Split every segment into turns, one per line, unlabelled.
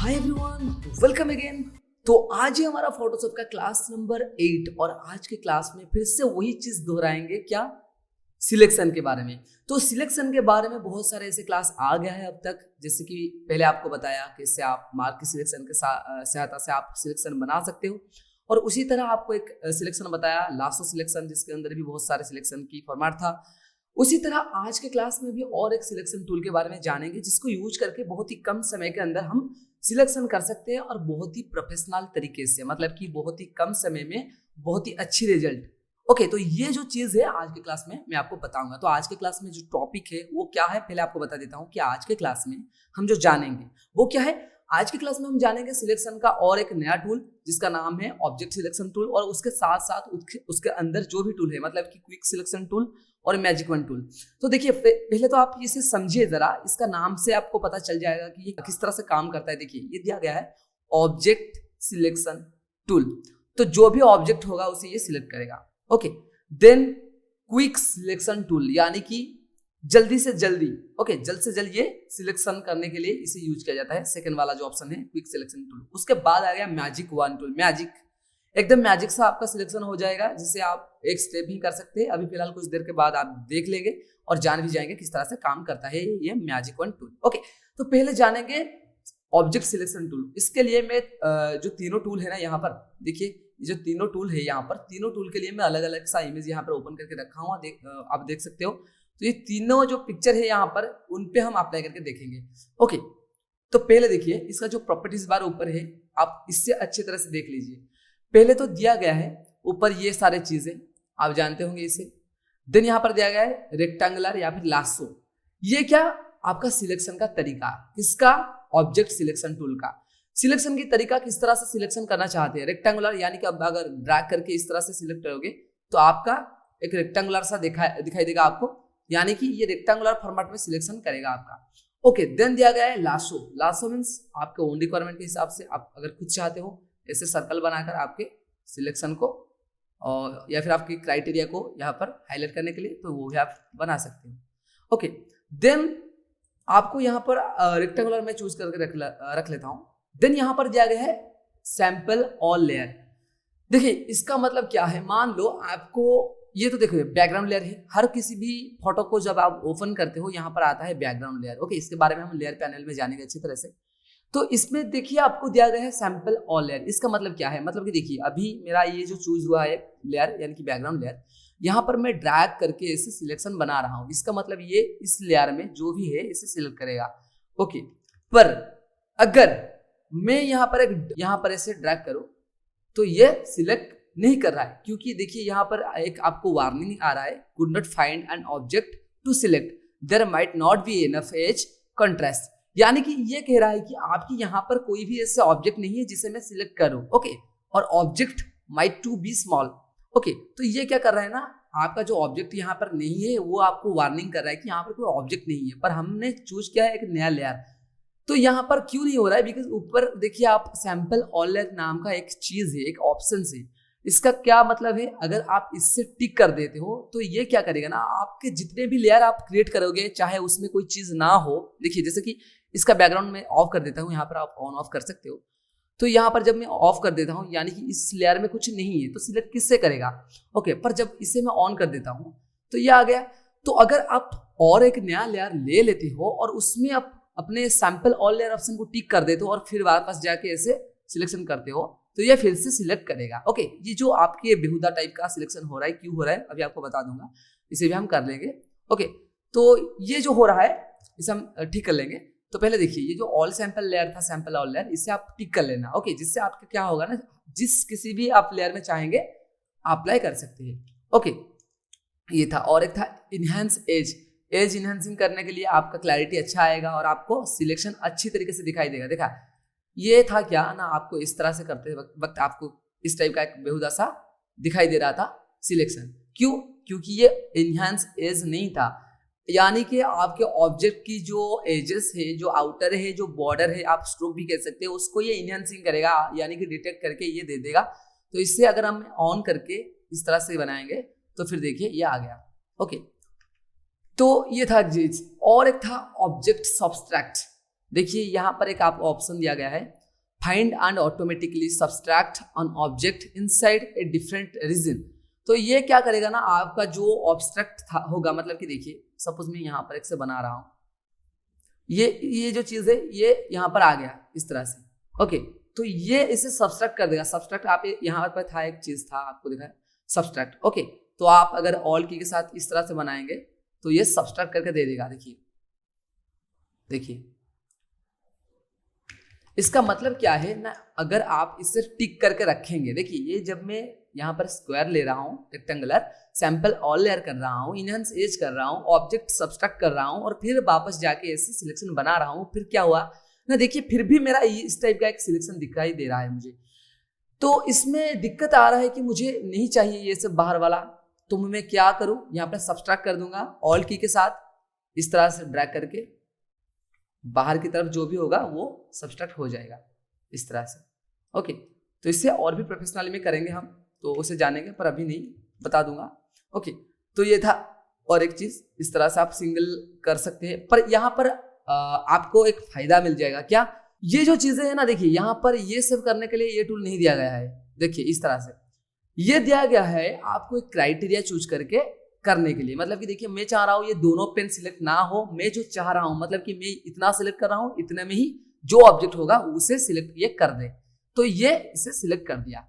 Hi everyone, welcome again. तो आज ही हमारा फोटोशॉप का क्लास नंबर 8 और आज के क्लास में फिर से वही चीज दोहराएंगे, क्या? सिलेक्शन के बारे में। तो सिलेक्शन के बारे में बहुत सारे ऐसे क्लास आ गया है अब तक, जैसे कि पहले आपको बताया कि इससे आप मार्क की सिलेक्शन के सहायता से आप सिलेक्शन बना सकते हो, और उसी तरह आपको एक सिलेक्शन बताया लासो सिलेक्शन, जिसके अंदर भी बहुत सारे सिलेक्शन की फॉर्मेट था। उसी तरह आज के क्लास में भी और एक सिलेक्शन टूल के बारे में जानेंगे, जिसको यूज करके बहुत ही कम समय के अंदर हम सिलेक्शन कर सकते हैं और बहुत ही प्रोफेशनल तरीके से, मतलब कि बहुत ही कम समय में बहुत ही अच्छी रिजल्ट। ओके, तो ये जो चीज है आज के क्लास में मैं आपको बताऊंगा। तो आज के क्लास में जो टॉपिक है वो क्या है, पहले आपको बता देता हूँ कि आज के क्लास में हम जो जानेंगे वो क्या है। आज के क्लास में हम जानेंगे सिलेक्शन का और एक नया टूल जिसका नाम है ऑब्जेक्ट सिलेक्शन टूल, और उसके साथ साथ उसके अंदर जो भी टूल है, मतलब कि क्विक सिलेक्शन टूल और मैजिक वन टूल। तो देखिए, पहले तो आप इसे समझिए जरा, इसका नाम से आपको पता चल जाएगा कि ये किस तरह से काम करता है। देखिए, ये दिया गया है ऑब्जेक्ट सिलेक्शन टूल, तो जो भी ऑब्जेक्ट होगा उसे ये सिलेक्ट करेगा। Okay, then quick selection tool, यानी कि जल्दी से जल्दी, ओके, जल्द से जल्द ये सिलेक्शन करने के लिए इसे यूज किया जाता है। सेकंड वाला जो ऑप्शन है क्विक सिलेक्शन टूल। उसके बाद आ गया मैजिक वन टूल। मैजिक, एकदम मैजिक से आपका सिलेक्शन हो जाएगा, जिसे आप एक स्टेप भी कर सकते हैं। अभी फिलहाल कुछ देर के बाद आप देख लेंगे और जान भी जाएंगे किस तरह से काम करता है ये मैजिक वन टूल। ओके, तो पहले जानेंगे ऑब्जेक्ट सिलेक्शन टूल। इसके लिए मैं जो तीनों टूल है ना, यहाँ पर देखिए, जो तीनों टूल है यहाँ पर, तीनों टूल के लिए मैं अलग अलग सा इमेज यहाँ पर ओपन करके रखा हूँ, आप देख सकते हो। तो ये तीनों जो पिक्चर है यहाँ पर, उन पे हम अप्लाई करके देखेंगे। ओके, तो पहले देखिए, इसका जो प्रॉपर्टीज बार ऊपर है, आप इससे अच्छी तरह से देख लीजिए। पहले तो दिया गया है ऊपर ये सारे चीजें, आप जानते होंगे इसे। देन यहाँ पर दिया गया है रेक्टेंगुलर या फिर लासो। ये क्या? आपका सिलेक्शन का तरीका, किसका? ऑब्जेक्ट सिलेक्शन टूल का। सिलेक्शन की तरीका किस तरह से सिलेक्शन करना चाहते हैं। रेक्टेंगुलर यानी कि अब अगर ड्रैग करके इस तरह से सिलेक्ट करोगे तो आपका एक रेक्टेंगुलर सा दिखाई देगा आपको, यानी कि ये रेक्टेंगुलर फॉर्मेट में सिलेक्शन करेगा आपका। ओके, देन दिया गया है लासो। लासो मीन्स आपके ओन रिक्वायरमेंट के हिसाब से आप अगर खुद चाहते हो ऐसे सर्कल बनाकर आपके सिलेक्शन को और या फिर आपकी क्राइटेरिया को यहाँ पर हाईलाइट करने के लिए, तो वो भी आप बना सकते हो। ओके, देन आपको यहाँ पर रेक्टेंगुलर में चूज करके रख लेता हूँ। देन यहाँ पर दिया गया है सैंपल ऑल लेयर। देखिए, इसका मतलब क्या है, मान लो आपको ये, तो देखो बैकग्राउंड लेयर है। हर किसी भी फोटो को जब आप ओपन करते हो यहाँ पर आता है बैकग्राउंड लेयर। ओके, इसके बारे में हम लेयर पैनल में जानेंगे अच्छी तरह से। तो इसमें देखिए आपको दिया गया है सैंपल ऑल लेयर। इसका मतलब क्या है, मतलब कि देखिए, अभी मेरा ये जो चूज हुआ है लेयर यानी कि बैकग्राउंड लेयर, यहाँ पर मैं ड्रैग करके इसे सिलेक्शन बना रहा हूँ। इसका मतलब ये इस लेयर में जो भी है इसे सिलेक्ट करेगा। ओके, पर अगर मैं यहाँ पर ऐसे ड्रैग करूँ तो ये सिलेक्ट नहीं कर रहा है, क्योंकि देखिए यहाँ पर एक आपको वार्निंग आ रहा है, could not find an object to select, there might not be enough edge contrast. यानी कि ये कह रहा है कि आपकी यहाँ पर कोई भी ऐसा ऑब्जेक्ट नहीं है जिसे मैं सिलेक्ट करूं। ओके, और object might to be small. Okay, तो ये क्या कर रहा है ना, आपका जो ऑब्जेक्ट यहाँ पर नहीं है वो आपको वार्निंग कर रहा है कि यहाँ पर कोई ऑब्जेक्ट नहीं है, पर हमने चूज किया है एक नया लेयर। तो यहाँ पर क्यों नहीं हो रहा है? बिकॉज ऊपर देखिए आप सैंपल ऑल लेयर नाम का एक चीज है, एक ऑप्शन है। इसका क्या मतलब है, अगर आप इससे टिक कर देते हो तो ये क्या करेगा ना, आपके जितने भी लेयर आप क्रिएट करोगे चाहे उसमें कोई चीज ना हो, देखिए जैसे कि इसका बैकग्राउंड में ऑफ कर देता हूँ, यहाँ पर आप ऑन ऑफ कर सकते हो। तो यहाँ पर जब मैं ऑफ कर देता हूँ यानी कि इस लेयर में कुछ नहीं है, तो सिलेक्ट किससे करेगा? ओके, पर जब इसे मैं ऑन कर देता हूँ तो ये आ गया। तो अगर आप और एक नया लेयर ले लेते हो और उसमें आप अपने सैंपल ऑल लेयर ऑप्शन को टिक कर देते हो और फिर वापस जाके ऐसे सिलेक्शन करते हो, तो ये फिर से सिलेक्ट करेगा। ओके, ये जो आपके बेहुदा टाइप का सिलेक्शन हो रहा है, क्यों हो रहा है अभी आपको बता दूंगा, इसे भी हम कर लेंगे। ओके, तो ये जो हो रहा है इसे हम ठीक कर लेंगे। तो पहले देखिए, ये जो ऑल सैंपल लेयर था, सैंपल ऑल लेयर, इसे आप टिक कर लेना। ओके, जिससे आपका क्या होगा ना, जिस किसी भी आप लेयर में चाहेंगे अप्लाई कर सकते हैं। ओके, ये था। और एक था इनहेंस एज। एज इनहेंसिंग करने के लिए आपका क्लैरिटी अच्छा आएगा और आपको सिलेक्शन अच्छी तरीके से दिखाई देगा। देखा, ये था क्या ना, आपको इस तरह से करते वक्त आपको इस टाइप का एक बेहुदा सा दिखाई दे रहा था सिलेक्शन। क्यों? क्योंकि ये इनहेंस एज नहीं था, यानी कि आपके ऑब्जेक्ट की जो एजेस है, जो आउटर है, जो बॉर्डर है, आप स्ट्रोक भी कह सकते हैं, उसको ये इनहेंसिंग करेगा, यानी कि डिटेक्ट करके ये दे देगा। तो इससे अगर हम ऑन करके इस तरह से बनाएंगे तो फिर देखिए ये आ गया। ओके, तो ये था चीज। और एक था ऑब्जेक्ट सब्सट्रैक्ट। देखिए यहाँ पर एक आपको ऑप्शन दिया गया है, find and automatically subtract on object inside a different region. तो ये क्या करेगा ना, आपका जो ऑब्स्ट्रक्ट होगा, मतलब कि देखिए सपोज मैं यहाँ पर एक से बना रहा हूँ, ये जो चीज है ये यहाँ पर आ गया इस तरह से, ओके। तो ये इसे सब्सट्रैक्ट कर देगा। सब्सट्रैक्ट आप यहाँ पर था, एक चीज था आपको दिखा सब्सट्रैक्ट, ओके। तो आप अगर ऑल की के साथ इस तरह से बनाएंगे तो ये सब्सट्रैक्ट करके दे देगा। देखिए इसका मतलब क्या है ना, अगर आप इसे टिक करके रखेंगे, देखिए ये जब मैं यहाँ पर स्क्वायर ले रहा हूँ, रेक्टेंगुलर सैंपल ऑल लेयर कर रहा हूँ, इनहेंस एज कर रहा हूँ, ऑब्जेक्ट सब्सट्रैक्ट कर रहा हूँ और फिर वापस जाके ऐसे सिलेक्शन बना रहा हूँ, फिर क्या हुआ ना, देखिए फिर भी मेरा इस टाइप का एक सिलेक्शन दिखाई दे रहा है मुझे। तो इसमें दिक्कत आ रहा है कि मुझे नहीं चाहिए ये सब बाहर वाला, तो मैं क्या करूँ, यहाँ पर सब्सट्रैक्ट कर दूंगा ऑल की के साथ, इस तरह से ड्रैग करके बाहर की तरफ जो भी होगा वो सब्सट्रैक्ट हो जाएगा इस तरह से, ओके। तो इससे और भी प्रोफेशनली में करेंगे हम, तो उसे जानेंगे, पर अभी नहीं, बता दूंगा, ओके। तो ये था, और एक चीज इस तरह से आप सिंगल कर सकते हैं, पर यहाँ पर आपको एक फायदा मिल जाएगा। क्या, ये जो चीजें है ना, देखिए यहाँ पर ये सब करने के लिए ये टूल नहीं दिया गया है, देखिए इस तरह से ये दिया गया है आपको एक क्राइटेरिया चूज करके करने के लिए। मतलब कि देखिए मैं चाह रहा हूँ ये दोनों पेन सिलेक्ट ना हो, मैं जो चाह रहा हूँ मतलब कि मैं इतना सिलेक्ट कर रहा हूँ, इतने में ही जो ऑब्जेक्ट होगा उसे सिलेक्ट ये कर दे, तो ये इसे सिलेक्ट कर दिया।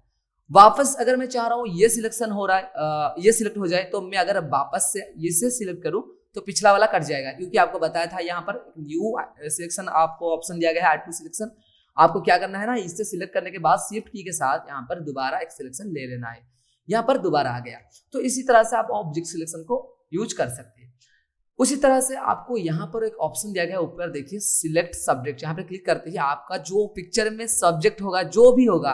वापस अगर मैं चाह रहा हूँ ये सिलेक्शन हो रहा है, ये सिलेक्ट हो जाए, तो मैं अगर वापस से इसे सिलेक्ट करूँ तो पिछला वाला कट जाएगा, क्योंकि आपको बताया था यहाँ पर न्यू सिलेक्शन आपको ऑप्शन दिया गया है, R2 सिलेक्शन। आपको क्या करना है ना, इससे सिलेक्ट करने के बाद शिफ्ट की के साथ यहाँ पर दोबारा एक सिलेक्शन ले लेना है, यहाँ पर दोबारा आ गया। तो इसी तरह से आप ऑब्जेक्ट सिलेक्शन को यूज कर सकते हैं। उसी तरह से आपको यहाँ पर एक ऑप्शन दिया गया है ऊपर, देखिए सिलेक्ट सब्जेक्ट, यहाँ पर क्लिक करते ही आपका जो पिक्चर में सब्जेक्ट होगा जो भी होगा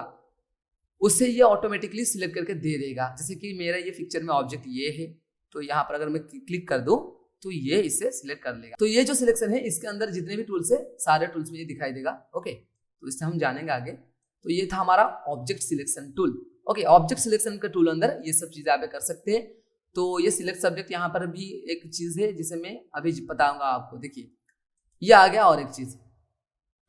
उसे ये ऑटोमेटिकली सिलेक्ट करके दे देगा। जैसे कि मेरा ये पिक्चर में ऑब्जेक्ट ये है, तो यहाँ पर अगर मैं क्लिक कर दूं तो ये इसे सिलेक्ट कर लेगा। तो ये जो सिलेक्शन है इसके अंदर जितने भी टूल्स है सारे टूल्स में ये दिखाई देगा, ओके। तो इससे हम जानेंगे आगे। तो ये था हमारा object selection tool, okay. Object selection के टूल अंदर ये सब चीजें आप कर सकते हैं। तो ये सिलेक्ट सब्जेक्ट, यहाँ पर भी एक चीज है जिसे मैं अभी बताऊंगा आपको। देखिए ये आ गया और एक चीज,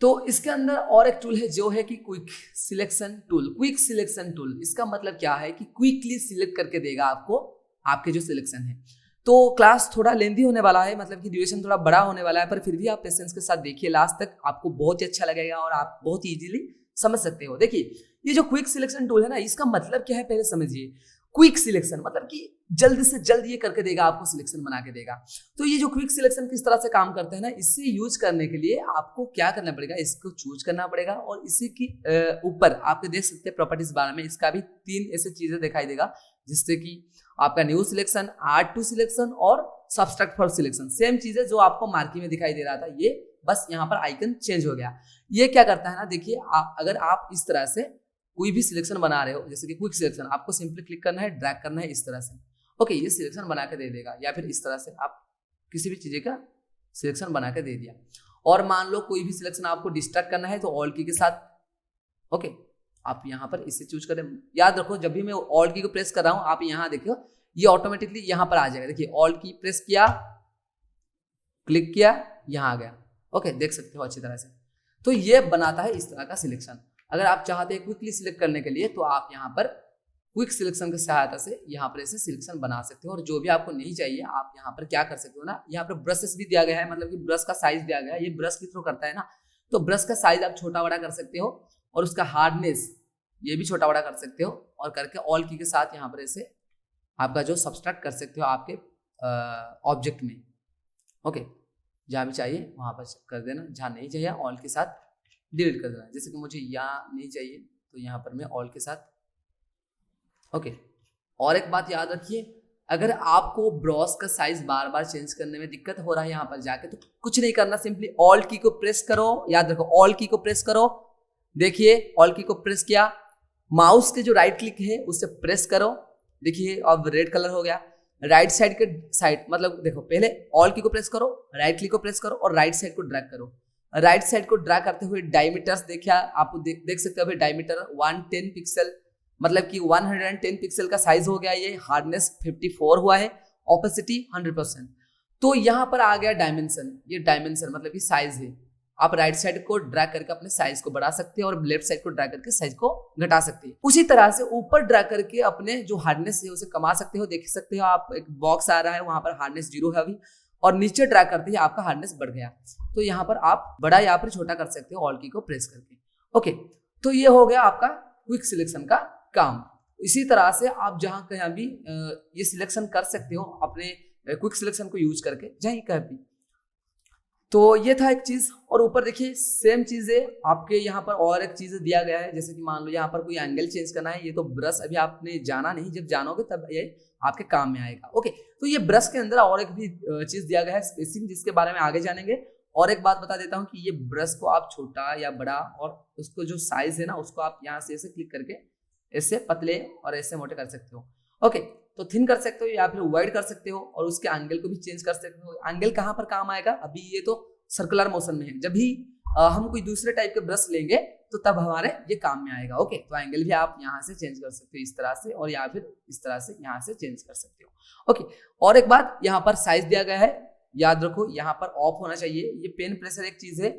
तो इसके अंदर और एक टूल है जो है कि quick selection tool. Quick selection tool इसका मतलब क्या है कि क्विकली सिलेक्ट करके देगा आपको आपके जो सिलेक्शन है। तो क्लास थोड़ा लेंथी होने वाला है, मतलब कि ड्यूरेशन थोड़ा बड़ा होने वाला है, पर फिर भी आप पेशेंस के साथ देखिए लास्ट तक, आपको बहुत ही अच्छा लगेगा और आप बहुत ही इजीली समझ सकते हो। देखिए ये जो क्विक सिलेक्शन टूल है ना, इसका मतलब क्या है पहले समझिए। क्विक सिलेक्शन मतलब कि जल्द से जल्द ये करके देगा, आपको सिलेक्शन बना के देगा। तो ये जो क्विक सिलेक्शन किस तरह से काम करता है ना, इससे यूज करने के लिए आपको क्या करना पड़ेगा, इसको चूज करना पड़ेगा और इसी की ऊपर आप देख सकते हैं प्रॉपर्टीज बारे में, इसका भी 3 ऐसे चीजें दिखाई देगा, जिससे कि आपका न्यू सिलेक्शन, R2 सिलेक्शन और सब्सट्रैक्ट फॉर सिलेक्शन। सेम चीज है जो आपको मार्की में दिखाई दे रहा था, ये बस यहाँ पर आइकन चेंज हो गया। ये क्या करता है ना, देखिए अगर आप इस तरह से कोई भी सिलेक्शन बना रहे हो, जैसे कि क्विक सिलेक्शन, आपको सिंपली क्लिक करना है, ड्रैग करना है इस तरह से, ओके, ये सिलेक्शन बना के दे देगा। या फिर इस तरह से आप किसी भी चीज का सिलेक्शन बना के दे दिया। और मान लो कोई भी सिलेक्शन आपको डिस्ट्रैक्ट करना है तो ऑल की के साथ, ओके, आप यहाँ पर इसे चूज करें। याद रखो जब भी मैं ऑल की को प्रेस कर रहा हूँ, आप यहाँ देखो ये ऑटोमेटिकली यहाँ पर आ जाएगा। देखिए ऑल की प्रेस किया, क्लिक किया, यहाँ आ गया, ओके, देख सकते हो अच्छी तरह से। तो ये बनाता है इस तरह का सिलेक्शन। अगर आप चाहते हैं क्विकली सिलेक्ट करने के लिए तो आप यहाँ पर क्विक सिलेक्शन की सहायता से यहाँ पर ऐसे सिलेक्शन बना सकते हो। और जो भी आपको नहीं चाहिए आप यहाँ पर क्या कर सकते हो ना, यहाँ पर ब्रशेस भी दिया गया है, मतलब कि ब्रश का साइज दिया गया है, ये ब्रश के थ्रू करता है ना, तो ब्रश का साइज आप छोटा बड़ा कर सकते हो और उसका हार्डनेस ये भी छोटा बड़ा कर सकते हो, और करके ऑल की के साथ यहाँ पर ऐसे आपका जो सब्सट्रैक्ट कर सकते हो आपके ऑब्जेक्ट में, ओके। जहाँ भी चाहिए वहाँ पर कर देना, जहाँ नहीं चाहिए ऑल के साथ डिलीट कर देना। जैसे कि मुझे यहाँ नहीं चाहिए तो यहाँ पर मैं ऑल के साथ, ओके। और एक बात याद रखिए, अगर आपको ब्रश का साइज बार बार चेंज करने में दिक्कत हो रहा है यहाँ पर जाके, तो कुछ नहीं करना, सिंपली ऑल की को प्रेस करो। याद रखो ऑल की को प्रेस करो, देखिए ऑल की को प्रेस किया, माउस के जो राइट क्लिक है उससे प्रेस करो, देखिए अब रेड कलर हो गया। राइट साइड के साइड, मतलब देखो पहले ऑल की को प्रेस करो, राइट क्लिक को प्रेस करो और राइट साइड को ड्रैग करो। राइट साइड को ड्रैग करते हुए डायमीटर्स देखिए आप देख सकते हो अभी डायमीटर 110 पिक्सल, मतलब कि 110 पिक्सल का साइज हो गया, ये हार्डनेस 54 हुआ है, ओपेसिटी 100%। तो यहाँ पर आ गया डायमेंशन, ये डायमेंशन मतलब कि साइज है। आप राइट साइड को ड्रैग करके अपने साइज को बढ़ा सकते हैं और लेफ्ट साइड को ड्रैग करके साइज को घटा सकते हैं। उसी तरह से ऊपर ड्रैग करके अपने जो हार्डनेस है उसे कमा सकते हो। देख सकते हो आप एक बॉक्स आ रहा है, वहां पर हार्डनेस 0 है अभी, और नीचे ड्रैग करते ही आपका हार्डनेस बढ़ गया। तो यहाँ पर आप बड़ा या फिर छोटा कर सकते हो ऑल की को प्रेस करके। ओके, तो ये हो गया आपका क्विक सिलेक्शन का काम। इसी तरह से आप जहां कहीं भी ये सिलेक्शन कर सकते हो अपने क्विक सिलेक्शन को यूज करके जहीं कहीं भी। तो ये था एक चीज। और ऊपर देखिए सेम चीज है आपके यहाँ पर और एक चीज दिया गया है, जैसे कि मान लो यहाँ पर कोई एंगल चेंज करना है। ये तो ब्रश अभी आपने जाना नहीं, जब जानोगे तब ये आपके काम में आएगा। ओके, तो ये ब्रश के अंदर और एक भी चीज दिया गया है स्पेसिंग, जिसके बारे में आगे जानेंगे। और एक बात बता देता हूँ कि ये ब्रश को आप छोटा या बड़ा और उसको जो साइज है ना उसको आप यहाँ से ऐसे क्लिक करके ऐसे पतले और ऐसे मोटे कर सकते हो। ओके, तो थिन कर सकते हो या फिर वाइड कर सकते हो और उसके एंगल को भी चेंज कर सकते हो। एंगल कहाँ पर काम आएगा, अभी ये तो सर्कुलर मोशन में है, जब भी हम कोई दूसरे टाइप के ब्रश लेंगे तो तब हमारे ये काम में आएगा। ओके, तो एंगल भी आप यहाँ से चेंज कर सकते हो इस तरह से, और या फिर इस तरह से यहाँ से चेंज कर सकते हो। ओके, और एक बात यहाँ पर साइज दिया गया है, याद रखो यहाँ पर ऑफ होना चाहिए। ये पेन प्रेशर एक चीज है,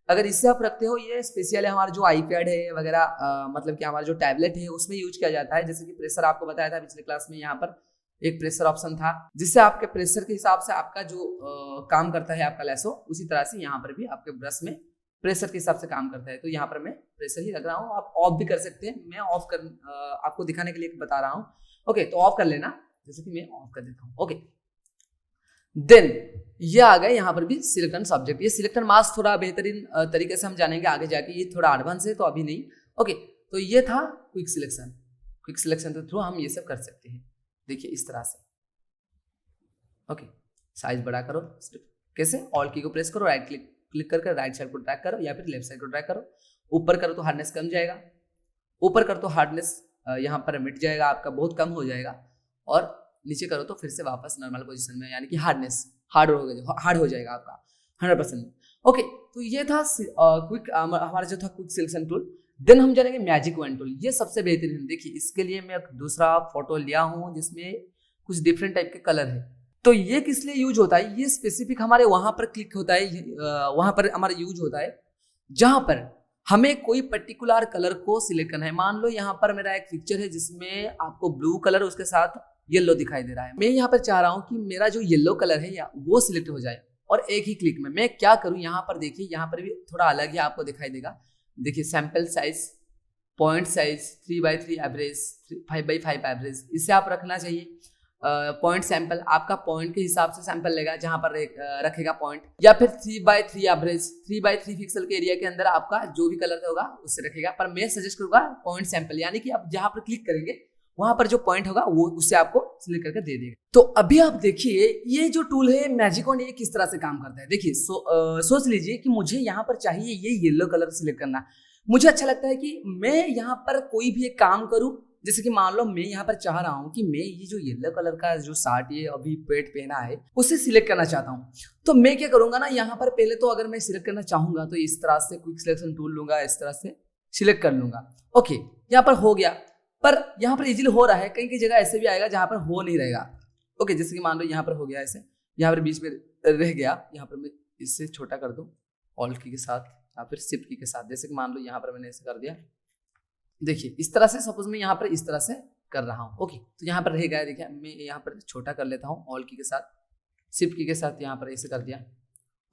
अगर इससे आप रखते हो, ये स्पेशल है हमारा जो आईपैड है वगैरह, मतलब कि हमारा जो टैबलेट है उसमें यूज किया जाता है। जैसे कि प्रेशर आपको बताया था पिछले क्लास में, यहाँ पर एक प्रेशर ऑप्शन था जिससे आपके प्रेशर के हिसाब से आपका जो काम करता है आपका लैसो, उसी तरह से यहाँ पर भी आपके ब्रश में प्रेशर के हिसाब से काम करता है। तो यहाँ पर मैं प्रेशर ही रख रहा हूँ, आप ऑफ भी कर सकते हैं। मैं ऑफ कर आपको दिखाने के लिए बता रहा हूँ। ओके, तो ऑफ कर लेना, जैसे कि मैं ऑफ कर देता हूँ। ओके, देन ये आ गए यहाँ पर भी सिलेक्ट सब्जेक्ट। ये सिलेक्ट मास्क थोड़ा बेहतरीन तरीके से हम जानेंगे आगे जाके, ये थोड़ा एडवांस है तो अभी नहीं। ओके, तो ये था क्विक सिलेक्शन। क्विक सिलेक्शन के थ्रू हम ये सब कर सकते हैं। देखिए इस तरह से। ओके, साइज बड़ा करो, सिर्फ कैसे, ऑल की को प्रेस करो, राइट क्लिक करके राइट साइड को ड्रैग करो या फिर लेफ्ट साइड को ड्रैग करो। ऊपर करो तो हार्डनेस कम जाएगा, ऊपर करो तो हार्डनेस यहाँ पर मिट जाएगा आपका, बहुत कम हो जाएगा। और नीचे करो तो फिर से वापस नॉर्मल पोजीशन में, यानी कि हार्डनेस हार्ड हो जाएगा आपका 100%। ओके, तो ये था क्विक हमारा जो था क्विक सिलेक्शन टूल। देन हम जानेंगे मैजिक वन टूल। ये सबसे बेहतरीन। देखिए इसके लिए मैं एक दूसरा फोटो लिया हूँ जिसमें कुछ डिफरेंट टाइप के कलर है। तो ये किस लिए यूज होता है, ये स्पेसिफिक हमारे वहां पर क्लिक होता है, वहां पर हमारा यूज होता है जहां पर हमें कोई पर्टिकुलर कलर को सिलेक्ट करना है। मान लो यहाँ पर मेरा एक पिक्चर है जिसमें आपको ब्लू कलर उसके साथ येलो दिखाई दे रहा है। मैं यहाँ पर चाह रहा हूँ कि मेरा जो येलो कलर है या वो सिलेक्ट हो जाए और एक ही क्लिक में। मैं क्या करूँ, यहाँ पर देखिए, यहाँ पर भी थोड़ा अलग ही आपको दिखाई देगा। देखिए sample size, point size, 3x3 average, 5x5 average, इसे आप रखना चाहिए। पॉइंट सैंपल आपका पॉइंट के हिसाब से सैंपल लेगा, जहां पर रखेगा पॉइंट, या फिर 3x3 एवरेज, 3x3 पिक्सल के एरिया के अंदर आपका जो भी कलर होगा उससे रखेगा। पर मैं सजेस्ट करूंगा पॉइंट सैंपल, यानी कि आप जहां पर क्लिक करेंगे वहां पर जो पॉइंट होगा वो उससे आपको सिलेक्ट करके दे देगा। तो अभी आप देखिए ये जो टूल है मैजिक वन, ये किस तरह से काम करता है। देखिए सोच लीजिए कि मुझे यहाँ पर चाहिए ये येलो कलर सिलेक्ट करना। मुझे अच्छा लगता है कि मैं यहाँ पर कोई भी एक काम करूं, जैसे कि मान लो मैं यहाँ पर चाह रहा हूँ कि मैं ये जो येलो कलर का जो शर्ट ये अभी पेट पहना है उसे सिलेक्ट करना चाहता हूँ। तो मैं क्या करूंगा ना, यहाँ पर पहले तो अगर मैं सिलेक्ट करना चाहूंगा तो इस तरह से क्विक सिलेक्शन टूल लूंगा, इस तरह से सिलेक्ट कर लूंगा। ओके, यहाँ पर हो गया, पर यहाँ पर इजीली हो रहा है। कहीं कहीं जगह ऐसे भी आएगा जहाँ पर हो नहीं रहेगा। ओके, जैसे कि मान लो यहाँ पर हो गया ऐसे, यहाँ पर बीच में रह गया, यहाँ पर मैं इससे छोटा कर दूं ऑल्ट की के साथ या फिर शिफ्ट की के साथ। जैसे कि मान लो यहाँ पर मैंने ऐसे कर दिया, देखिए इस तरह से, सपोज मैं यहाँ पर इस तरह से कर रहा हूँ। ओके, तो यहाँ पर रह गया, देखिए मैं यहाँ पर छोटा कर लेता हूँ, ऑल्ट की के साथ, शिफ्ट की के साथ यहाँ पर ऐसे कर दिया।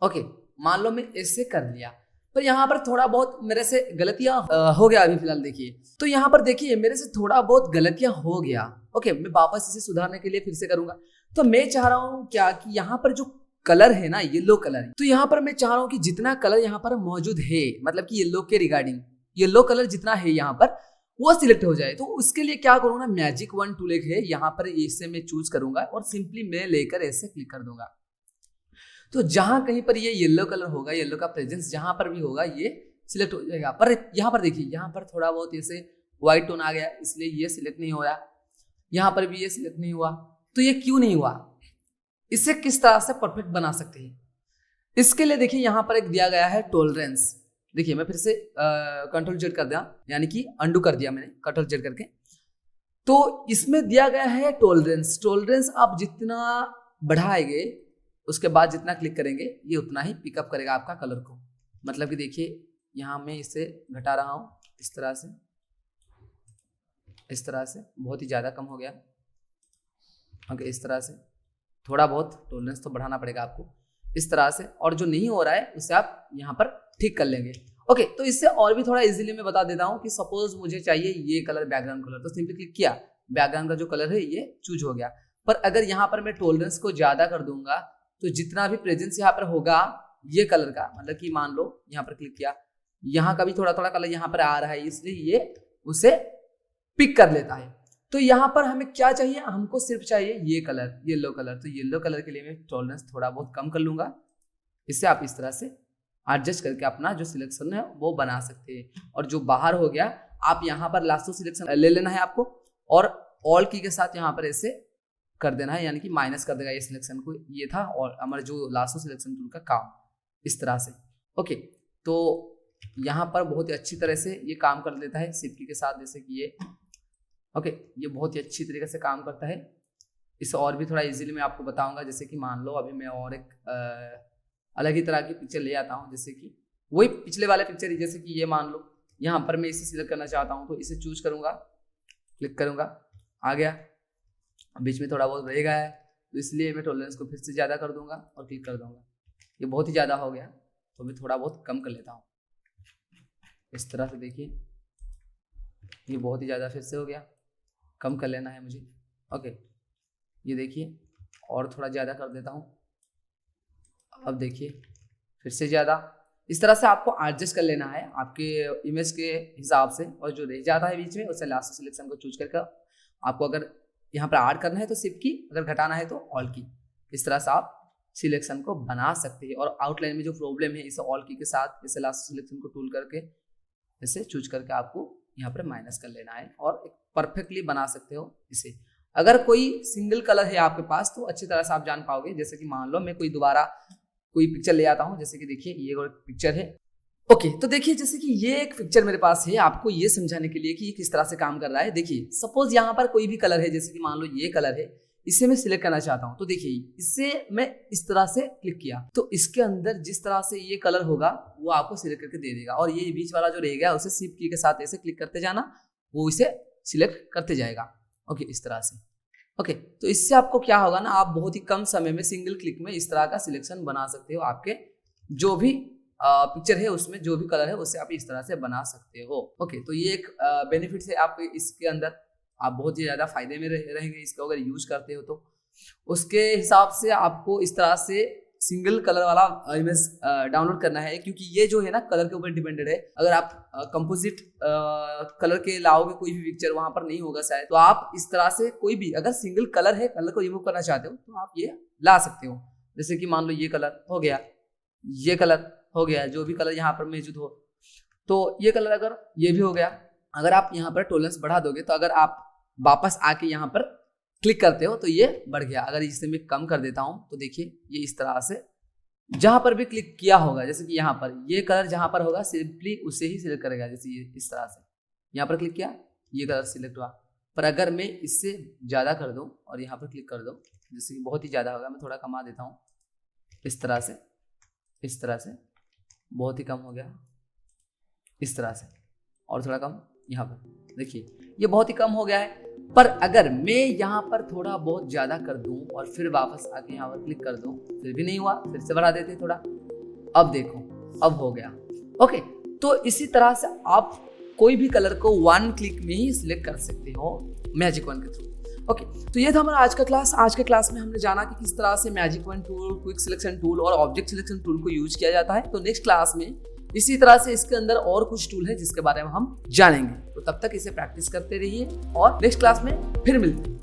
ओके, मान लो मैं ऐसे कर लिया, पर यहाँ पर थोड़ा बहुत मेरे से गलतियां हो गया अभी फिलहाल। देखिए तो यहाँ पर देखिए मेरे से थोड़ा बहुत गलतियां हो गया। ओके, मैं वापस इसे सुधारने के लिए फिर से करूंगा। तो मैं चाह रहा हूँ क्या कि यहाँ पर जो कलर है ना, येलो कलर, तो यहाँ पर मैं चाह रहा हूँ कि जितना कलर यहाँ पर मौजूद है, मतलब कि येलो के रिगार्डिंग येलो कलर जितना है यहाँ पर वो सिलेक्ट हो जाए। तो उसके लिए क्या करूंगा, मैजिक वन टूल है, यहाँ पर इसे मैं चूज करूंगा और सिंपली मैं लेकर ऐसे क्लिक कर दूंगा। तो जहां कहीं पर ये येलो कलर होगा, येलो का प्रेजेंस जहां पर भी होगा ये सिलेक्ट हो जाएगा। पर यहाँ पर देखिए, यहाँ पर थोड़ा बहुत ऐसे व्हाइट टोन आ गया, इसलिए ये सिलेक्ट नहीं हो रहा। यहाँ पर भी ये सिलेक्ट नहीं हुआ, तो ये क्यों नहीं हुआ, इसे किस तरह से परफेक्ट बना सकते हैं। इसके लिए देखिए यहाँ पर एक दिया गया है टॉलरेंस। देखिए मैं फिर से कंट्रोल जेड कर दिया, यानी कि अंडू कर दिया मैंने कंट्रोल जेड करके। तो इसमें दिया गया है टॉलरेंस। टॉलरेंस आप जितना बढ़ाएंगे उसके बाद जितना क्लिक करेंगे ये उतना ही पिकअप करेगा आपका कलर को। मतलब कि देखिए यहाँ मैं इसे घटा रहा हूँ इस तरह से, बहुत ही ज़्यादा कम हो गया। ओके, इस तरह से थोड़ा बहुत टॉलरेंस तो बढ़ाना पड़ेगा आपको इस तरह से, और जो नहीं हो रहा है उसे आप यहाँ पर ठीक कर लेंगे। ओके, तो इससे और भी थोड़ा इजीली मैं बता देता हूँ कि सपोज मुझे चाहिए ये कलर बैकग्राउंड कलर, तो सिंपली क्लिक किया, बैकग्राउंड का जो कलर है ये चूज हो गया। पर अगर यहाँ पर मैं टॉलरेंस को ज़्यादा कर दूंगा तो जितना भी प्रेजेंस यहाँ पर होगा ये कलर का, मतलब कि मान लो यहाँ पर क्लिक किया, यहाँ का भी थोड़ा थोड़ा कलर यहाँ पर आ रहा है, इसलिए ये उसे पिक कर लेता है। तो यहाँ पर हमें क्या चाहिए, हमको सिर्फ चाहिए ये कलर, येलो कलर। तो येलो कलर के लिए मैं टॉलरेंस थोड़ा बहुत कम कर लूंगा। इससे आप इस तरह से एडजस्ट करके अपना जो सिलेक्शन है वो बना सकते हैं। और जो बाहर हो गया, आप यहाँ पर लास्टो सिलेक्शन ले लेना है आपको, और ऑल की के साथ यहाँ पर ऐसे कर देना है, यानी कि माइनस कर देगा ये सिलेक्शन को। ये था और हमारा जो लास्टो सिलेक्शन टूल का काम, इस तरह से। ओके, तो यहाँ पर बहुत ही अच्छी तरह से ये काम कर देता है शिफ्ट की के साथ, जैसे कि ये। ओके, ये बहुत ही अच्छी तरीके से काम करता है। इसे और भी थोड़ा इजीली मैं आपको बताऊंगा, जैसे कि मान लो अभी मैं और एक अलग ही तरह की पिक्चर ले आता हूँ, जैसे कि वही पिछले वाले पिक्चर, जैसे कि ये मान लो यहाँ पर मैं इसे सिलेक्ट करना चाहता हूँ, तो इसे चूज करूँगा, क्लिक करूँगा, आ गया। बीच में थोड़ा बहुत रह गया है, तो इसलिए मैं टॉलरेंस को फिर से ज़्यादा कर दूंगा और क्लिक कर दूंगा। ये बहुत ही ज़्यादा हो गया, तो मैं थोड़ा बहुत कम कर लेता हूँ इस तरह से। देखिए ये बहुत ही ज़्यादा फिर से हो गया, कम कर लेना है मुझे। ओके, ये देखिए और थोड़ा ज़्यादा कर देता हूँ। अब देखिए फिर से ज़्यादा। इस तरह से आपको एडजस्ट कर लेना है आपके इमेज के हिसाब से, और जो रह जाता है बीच में उसे लास्ट सिलेक्शन को चूज करके आपको अगर यहाँ पर ऐड करना है तो शिफ्ट की, अगर घटाना है तो ऑल की। इस तरह से आप सिलेक्शन को बना सकते हैं। और आउटलाइन में जो प्रॉब्लम है, इसे ऑल की के साथ इसे लास्ट सिलेक्शन को टूल करके इसे चूज करके आपको यहाँ पर माइनस कर लेना है और एक परफेक्टली बना सकते हो इसे। अगर कोई सिंगल कलर है आपके पास तो अच्छी तरह से आप जान पाओगे। जैसे कि मान लो मैं कोई पिक्चर ले आता हूँ, जैसे कि देखिए ये एक पिक्चर है। ओके, तो देखिए जैसे कि ये एक पिक्चर मेरे पास है, आपको ये समझाने के लिए कि ये किस तरह से काम कर रहा है। देखिए सपोज यहाँ पर कोई भी कलर है, जैसे कि मान लो ये कलर है, इसे मैं सिलेक्ट करना चाहता हूँ। तो देखिए इससे मैं इस तरह से क्लिक किया तो इसके अंदर जिस तरह से ये कलर होगा वो आपको सिलेक्ट करके दे देगा। और ये बीच वाला जो रह गया उसे शिफ्ट की के साथ ऐसे क्लिक करते जाना, वो इसे सिलेक्ट करते जाएगा। ओके, इस तरह से। ओके, तो इससे आपको क्या होगा ना, आप बहुत ही कम समय में सिंगल क्लिक में इस तरह का सिलेक्शन बना सकते हो। आपके जो भी पिक्चर है उसमें जो भी कलर है उसे आप इस तरह से बना सकते हो। ओके, तो ये एक बेनिफिट है आप इसके अंदर, आप बहुत ही ज़्यादा फायदे में रहेंगे इसको अगर यूज करते हो तो। उसके हिसाब से आपको इस तरह से सिंगल कलर वाला इमेज डाउनलोड करना है, क्योंकि ये जो है ना कलर के ऊपर डिपेंडेड है। अगर आप कंपोजिट कलर के लाओगे कोई भी पिक्चर, वहां पर नहीं होगा शायद, तो आप इस तरह से कोई भी अगर सिंगल कलर है, कलर को रिमूव करना चाहते हो तो आप ये ला सकते हो। जैसे कि मान लो ये कलर हो गया, ये कलर हो गया, जो भी कलर यहाँ पर मौजूद हो, तो ये कलर अगर ये भी हो गया। अगर आप यहाँ पर टॉलरेंस बढ़ा दोगे तो अगर आप वापस आके यहाँ पर क्लिक करते हो तो ये बढ़ गया। अगर इसे मैं कम कर देता हूँ तो देखिए ये इस तरह से जहां पर भी क्लिक किया होगा, जैसे कि यहाँ पर ये कलर जहां पर होगा सिंपली उसे ही सिलेक्ट करेगा। जैसे ये इस तरह से यहाँ पर क्लिक किया, ये कलर सिलेक्ट हुआ। पर अगर मैं इससे ज़्यादा कर दूँ और यहाँ पर क्लिक कर दूँ, जैसे कि बहुत ही ज़्यादा होगा, मैं थोड़ा कमा देता हूँ इस तरह से, इस तरह से बहुत ही कम हो गया, इस तरह से, और थोड़ा कम यहाँ पर देखिए ये बहुत ही कम हो गया है। पर अगर मैं यहाँ पर थोड़ा बहुत ज़्यादा कर दूं और फिर वापस आके यहाँ पर क्लिक कर दूं, फिर भी नहीं हुआ, फिर से बढ़ा देते थोड़ा, अब देखो अब हो गया। ओके, तो इसी तरह से आप कोई भी कलर को वन क्लिक में ही सिलेक्ट कर सकते हो मैजिक वन के थ्रू। ओके, तो ये था हमारा आज का क्लास। आज के क्लास में हमने जाना कि किस तरह से magic one tool, quick selection tool और ऑब्जेक्ट सिलेक्शन टूल को यूज किया जाता है। तो नेक्स्ट क्लास में इसी तरह से इसके अंदर और कुछ टूल है जिसके बारे में हम जानेंगे। तो तब तक इसे प्रैक्टिस करते रहिए और नेक्स्ट क्लास में फिर मिलते हैं।